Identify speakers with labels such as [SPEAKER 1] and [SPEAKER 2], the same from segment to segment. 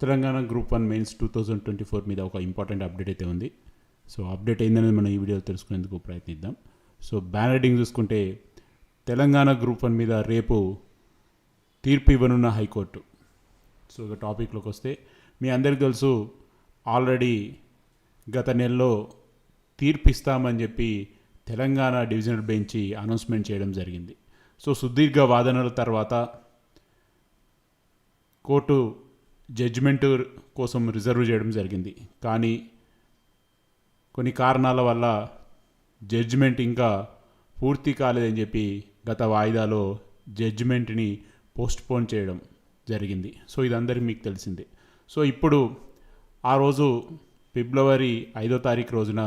[SPEAKER 1] Telangana group 1 mains 2024 మీద ఒక important update అయితే ఉంది. సో అప్డేట్ ఏందనేది మనం ఈ వీడియోలో తెలుసుకునేందుకు ప్రయత్నిద్దాం. సో బ్యానర్ హెడ్డింగ్ చూసుకుంటే తెలంగాణ గ్రూప్ 1 మీద రేపు తీర్పు ఇవ్వనున్న హైకోర్టు. సో ఇక టాపిక్లోకి వస్తే మీ అందరికీ తెలుసు, ఆల్రెడీ గత నెలలో తీర్పు ఇస్తామని చెప్పి తెలంగాణ డివిజనల్ బెంచ్ అనౌన్స్మెంట్ చేయడం జరిగింది. సో సుదీర్ఘ వాదనల తర్వాత కోర్టు జడ్జిమెంట్ కోసం రిజర్వ్ చేయడం జరిగింది. కానీ కొన్ని కారణాల వల్ల జడ్జిమెంట్ ఇంకా పూర్తి కాలేదని చెప్పి గత వాయిదాలో జడ్జిమెంట్ని పోస్ట్పోన్ చేయడం జరిగింది. సో ఇదందరికీ మీకు తెలిసిందే. సో ఇప్పుడు ఆ రోజు ఫిబ్రవరి 5వ తారీఖు రోజున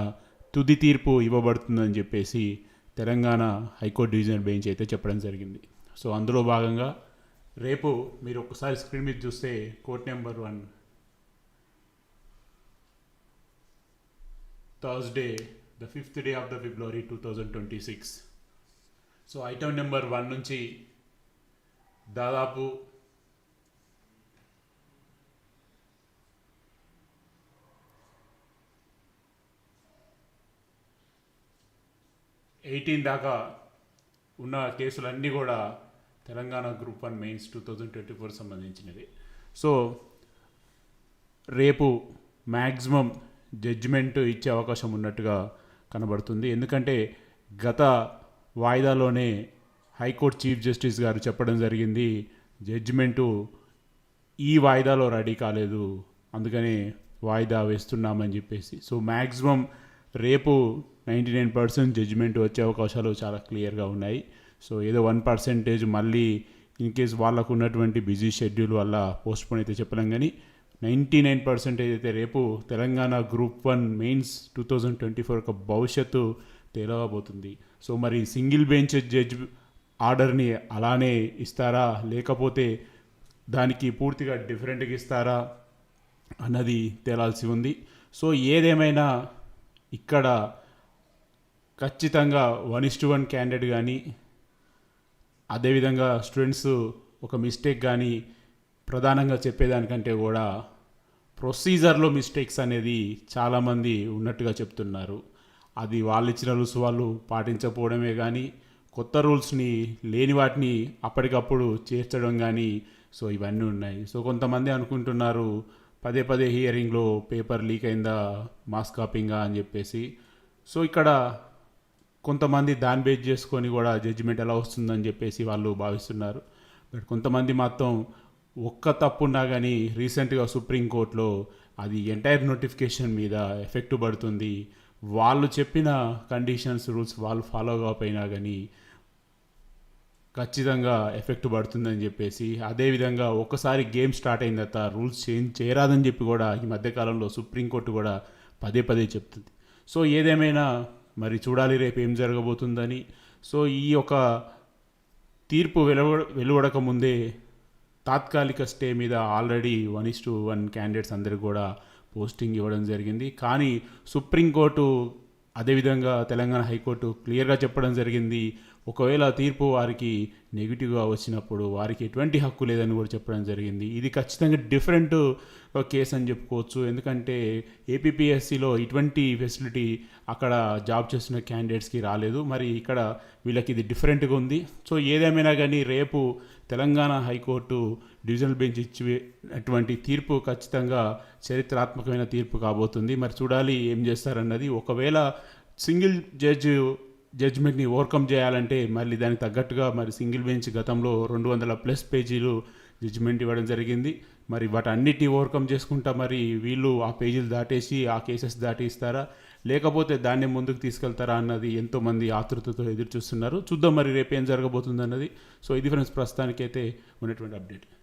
[SPEAKER 1] తుది తీర్పు ఇవ్వబడుతుందని చెప్పేసి తెలంగాణ హైకోర్టు డివిజనల్ బెంచ్ అయితే చెప్పడం జరిగింది. సో అందులో భాగంగా రేపు మీరు ఒకసారి స్క్రీన్ మీద చూస్తే court number 1 Thursday the 5th day of the February 2026. So item number 1 నుంచి దాదాపు దాకా ఉన్న కేసులన్నీ కూడా తెలంగాణ గ్రూప్ 1 మెయిన్స్ 2024 సంబంధించినవి. సో రేపు మ్యాక్సిమం జడ్జిమెంట్ ఇచ్చే అవకాశం ఉన్నట్టుగా కనబడుతుంది. ఎందుకంటే గత వాయిదాలోనే హైకోర్టు చీఫ్ జస్టిస్ గారు చెప్పడం జరిగింది, జడ్జిమెంటు ఈ వాయిదాలో రెడీ కాలేదు, అందుకనే వాయిదా వేస్తున్నామని చెప్పేసి. సో మ్యాక్సిమం రేపు 99% జడ్జిమెంట్ వచ్చే అవకాశాలు చాలా క్లియర్గా ఉన్నాయి. సో ఏదో 1% మళ్ళీ ఇన్ కేస్ వాళ్ళకు ఉన్నటువంటి బిజీ షెడ్యూల్ వల్ల పోస్ట్పోన్ అయితే చెప్పలేం, కానీ 99% అయితే రేపు తెలంగాణ గ్రూప్ 1 మెయిన్స్ 2024 ఒక భవిష్యత్తు తేలవబోతుంది. సో మరి సింగిల్ బెంచ్ జడ్జ్ ఆర్డర్ని అలానే ఇస్తారా, లేకపోతే దానికి పూర్తిగా డిఫరెంట్గా ఇస్తారా అన్నది తేలాల్సి ఉంది. సో ఏదేమైనా ఇక్కడ ఖచ్చితంగా 1:1 క్యాండిడేట్ కానీ, అదేవిధంగా స్టూడెంట్స్ ఒక మిస్టేక్ కానీ ప్రధానంగా చెప్పేదానికంటే కూడా ప్రొసీజర్లో మిస్టేక్స్ అనేది చాలామంది ఉన్నట్టుగా చెప్తున్నారు. అది వాళ్ళు ఇచ్చిన రూల్స్ వాళ్ళు పాటించకపోవడమే కానీ, కొత్త రూల్స్ని లేని వాటిని అప్పటికప్పుడు చేర్చడం కానీ, సో ఇవన్నీ ఉన్నాయి. సో కొంతమంది అనుకుంటున్నారు పదే పదే హియరింగ్లో పేపర్ లీక్ అయిందా, మాస్ కాపింగా అని చెప్పేసి. సో ఇక్కడ కొంతమంది దాన్ని బేస్ చేసుకొని కూడా జడ్జిమెంట్ ఎలా వస్తుందని చెప్పేసి వాళ్ళు భావిస్తున్నారు. బట్ కొంతమంది మాత్రం ఒక్క తప్పున్నా కానీ రీసెంట్గా సుప్రీంకోర్టులో అది ఎంటైర్ నోటిఫికేషన్ మీద ఎఫెక్ట్ పడుతుంది, వాళ్ళు చెప్పిన కండిషన్స్ రూల్స్ వాళ్ళు ఫాలో కాకపోయినా కానీ ఖచ్చితంగా ఎఫెక్ట్ పడుతుందని చెప్పేసి, అదేవిధంగా ఒకసారి గేమ్ స్టార్ట్ అయిన తర్వాత రూల్స్ చేంజ్ చేయరాదని చెప్పి కూడా ఈ మధ్యకాలంలో సుప్రీంకోర్టు కూడా పదే పదే చెప్తుంది. సో ఏదేమైనా మరి చూడాలి రేపు ఏం జరగబోతుందని. సో ఈ యొక్క తీర్పు వెలువడక ముందే తాత్కాలిక స్టే మీద ఆల్రెడీ 1:1 క్యాండిడేట్స్ అందరికి కూడా పోస్టింగ్ ఇవ్వడం జరిగింది. కానీ సుప్రీంకోర్టు అదేవిధంగా తెలంగాణ హైకోర్టు క్లియర్గా చెప్పడం జరిగింది, ఒకవేళ తీర్పు వారికి నెగిటివ్గా వచ్చినప్పుడు వారికి ఎటువంటి హక్కు లేదని కూడా చెప్పడం జరిగింది. ఇది ఖచ్చితంగా డిఫరెంట్ కేసు అని చెప్పుకోవచ్చు. ఎందుకంటే ఏపీపీఎస్సీలో ఇటువంటి ఫెసిలిటీ అక్కడ జాబ్ చేస్తున్న క్యాండిడేట్స్కి రాలేదు, మరి ఇక్కడ వీళ్ళకి ఇది డిఫరెంట్గా ఉంది. సో ఏదేమైనా కానీ రేపు తెలంగాణ హైకోర్టు డివిజనల్ బెంచ్ ఇచ్చినటువంటి తీర్పు ఖచ్చితంగా చరిత్రాత్మకమైన తీర్పు కాబోతుంది. మరి చూడాలి ఏం చేస్తారన్నది. ఒకవేళ సింగిల్ జడ్జిమెంట్ని ఓవర్కమ్ చేయాలంటే మళ్ళీ దానికి తగ్గట్టుగా మరి సింగిల్ బెంచ్ గతంలో 200+ పేజీలు జడ్జిమెంట్ ఇవ్వడం జరిగింది. మరి వాటన్నిటిని ఓవర్కమ్ చేసుకుంటా మరి వీళ్ళు ఆ పేజీలు దాటేసి ఆ కేసెస్ దాటి ఇస్తారా, లేకపోతే దాన్ని ముందుకు తీసుకెళ్తారా అన్నది ఎంతోమంది ఆతృతతో ఎదురు చూస్తున్నారు. చూద్దాం మరి రేపు ఏం జరగబోతుంది అన్నది. సో ఇది ఫ్రెండ్స్ ప్రస్తుతానికైతే ఉన్నటువంటి అప్డేట్.